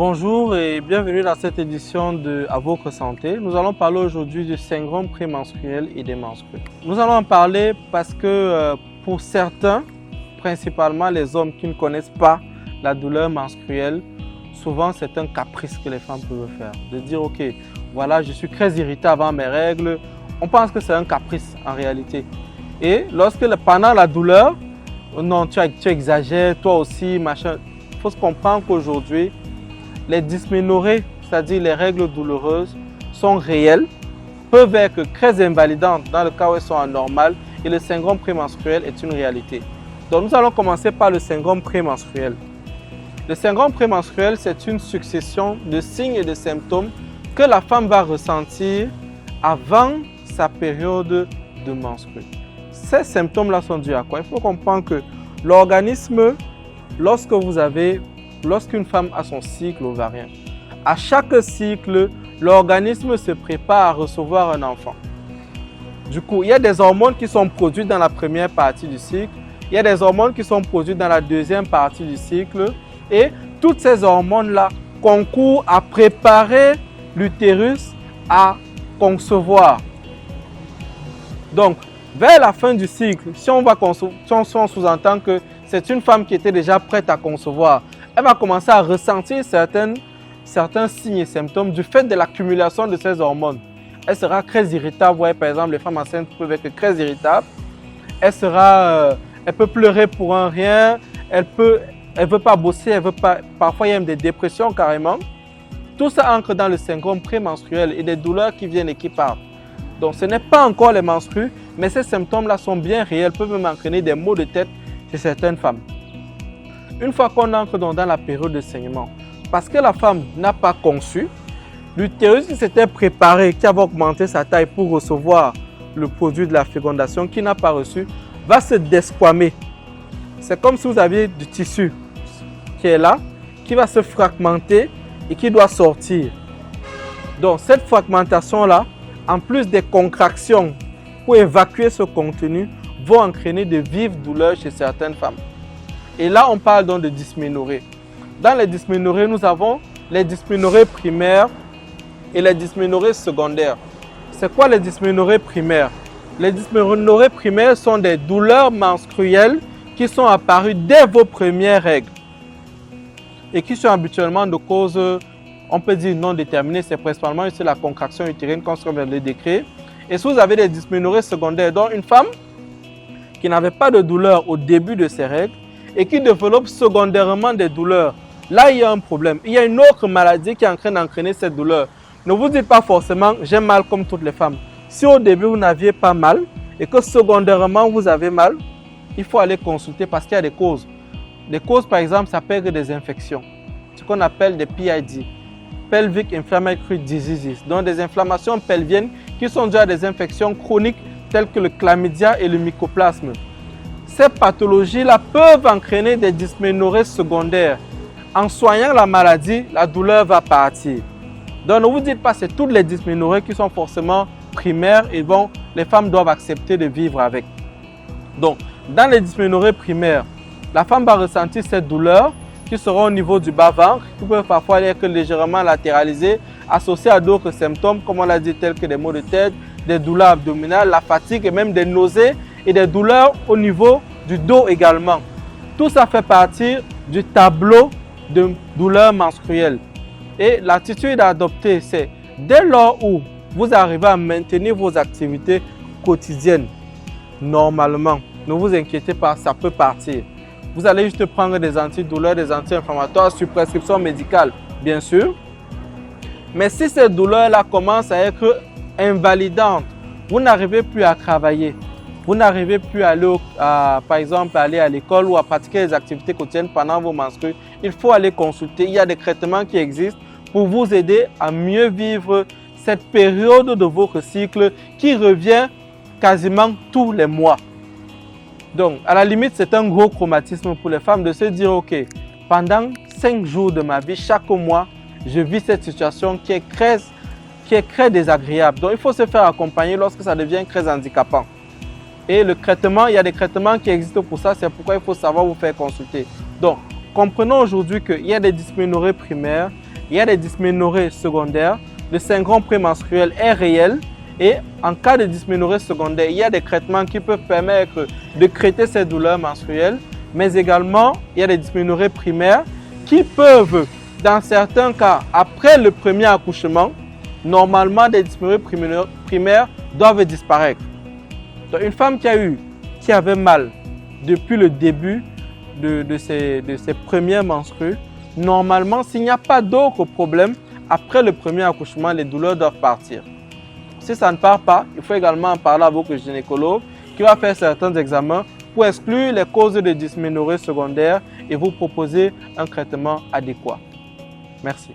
Bonjour et bienvenue dans cette édition de À votre santé. Nous allons parler aujourd'hui du syndrome prémenstruel et des menstrues. Nous allons en parler parce que pour certains, principalement les hommes qui ne connaissent pas la douleur menstruelle, souvent c'est un caprice que les femmes peuvent faire. De dire ok, voilà, je suis très irritée avant mes règles. On pense que c'est un caprice en réalité. Et pendant la douleur, non, tu exagères, toi aussi, machin. Il faut se comprendre qu'aujourd'hui, les dysménorrhées, c'est-à-dire les règles douloureuses, sont réelles, peuvent être très invalidantes dans le cas où elles sont anormales et le syndrome prémenstruel est une réalité. Donc nous allons commencer par le syndrome prémenstruel. Le syndrome prémenstruel, c'est une succession de signes et de symptômes que la femme va ressentir avant sa période de menstrues. Ces symptômes-là sont dus à quoi? Il faut comprendre que l'organisme, lorsqu'une femme a son cycle ovarien, à chaque cycle, l'organisme se prépare à recevoir un enfant. Du coup, il y a des hormones qui sont produites dans la première partie du cycle, il y a des hormones qui sont produites dans la deuxième partie du cycle et toutes ces hormones-là concourent à préparer l'utérus à concevoir. Donc, vers la fin du cycle, si on sous-entend que c'est une femme qui était déjà prête à concevoir, elle va commencer à ressentir certains signes et symptômes du fait de l'accumulation de ces hormones. Elle sera très irritable. Vous voyez, par exemple, les femmes enceintes peuvent être très irritables. Elle peut pleurer pour un rien. Elle ne veut pas bosser. Parfois, il y a même des dépressions carrément. Tout ça ancre dans le syndrome prémenstruel et des douleurs qui viennent et qui partent. Donc, ce n'est pas encore les menstrues, mais ces symptômes-là sont bien réels, peuvent même entraîner des maux de tête chez certaines femmes. Une fois qu'on entre dans la période de saignement, parce que la femme n'a pas conçu, l'utérus qui s'était préparé, qui avait augmenté sa taille pour recevoir le produit de la fécondation, qui n'a pas reçu, va se desquamer. C'est comme si vous aviez du tissu qui est là, qui va se fragmenter et qui doit sortir. Donc cette fragmentation-là, en plus des contractions pour évacuer ce contenu, vont entraîner de vives douleurs chez certaines femmes. Et là, on parle donc de dysménorrhée. Dans les dysménorrhées, nous avons les dysménorrhées primaires et les dysménorrhées secondaires. C'est quoi les dysménorrhées primaires? Les dysménorrhées primaires sont des douleurs menstruelles qui sont apparues dès vos premières règles et qui sont habituellement de cause, on peut dire non déterminée. C'est principalement la contraction utérine qu'on vient de le décrire. Et si vous avez des dysménorrhées secondaires, donc une femme qui n'avait pas de douleur au début de ses règles, et qui développe secondairement des douleurs, là il y a un problème. Il y a une autre maladie qui est en train d'entraîner cette douleur. Ne vous dites pas forcément j'ai mal comme toutes les femmes. Si au début vous n'aviez pas mal et que secondairement vous avez mal, il faut aller consulter parce qu'il y a des causes. Les causes par exemple, ça peut être des infections, ce qu'on appelle des PID, Pelvic Inflammatory Diseases, donc des inflammations pelviennes qui sont dues à des infections chroniques telles que le chlamydia et le mycoplasme. Ces pathologies-là peuvent entraîner des dysménorrhées secondaires. En soignant la maladie, la douleur va partir. Donc ne vous dites pas que c'est toutes les dysménorrhées qui sont forcément primaires et bon, les femmes doivent accepter de vivre avec. Donc, dans les dysménorrhées primaires, la femme va ressentir cette douleur qui sera au niveau du bas-ventre, qui peut parfois être légèrement latéralisée, associée à d'autres symptômes, comme on l'a dit, tels que des maux de tête, des douleurs abdominales, la fatigue et même des nausées et des douleurs au niveau du dos également. Tout ça fait partie du tableau de douleurs menstruelles. Et l'attitude à adopter, c'est dès lors où vous arrivez à maintenir vos activités quotidiennes, normalement, ne vous inquiétez pas, ça peut partir. Vous allez juste prendre des antidouleurs, des anti-inflammatoires sur prescription médicale, bien sûr. Mais si ces douleurs-là commencent à être invalidantes, vous n'arrivez plus à travailler, vous n'arrivez plus à aller, par exemple, aller à l'école ou à pratiquer les activités quotidiennes pendant vos menstrues, il faut aller consulter. Il y a des traitements qui existent pour vous aider à mieux vivre cette période de votre cycle qui revient quasiment tous les mois. Donc, à la limite, c'est un gros traumatisme pour les femmes de se dire, ok, pendant 5 jours de ma vie, chaque mois, je vis cette situation qui est très désagréable. Donc, il faut se faire accompagner lorsque ça devient très handicapant. Et le traitement, il y a des traitements qui existent pour ça, c'est pourquoi il faut savoir vous faire consulter. Donc, comprenons aujourd'hui qu'il y a des dysménorrhées primaires, il y a des dysménorrhées secondaires. Le syndrome prémenstruel est réel et en cas de dysménorrhée secondaire, il y a des traitements qui peuvent permettre de traiter ces douleurs menstruelles, mais également il y a des dysménorrhées primaires qui peuvent, dans certains cas, après le premier accouchement, normalement des dysménorrhées primaires doivent disparaître. Donc, une femme qui avait mal depuis le début de ses premières menstrues, normalement, s'il n'y a pas d'autres problèmes, après le premier accouchement, les douleurs doivent partir. Si ça ne part pas, il faut également en parler à votre gynécologue qui va faire certains examens pour exclure les causes de dysménorrhée secondaire et vous proposer un traitement adéquat. Merci.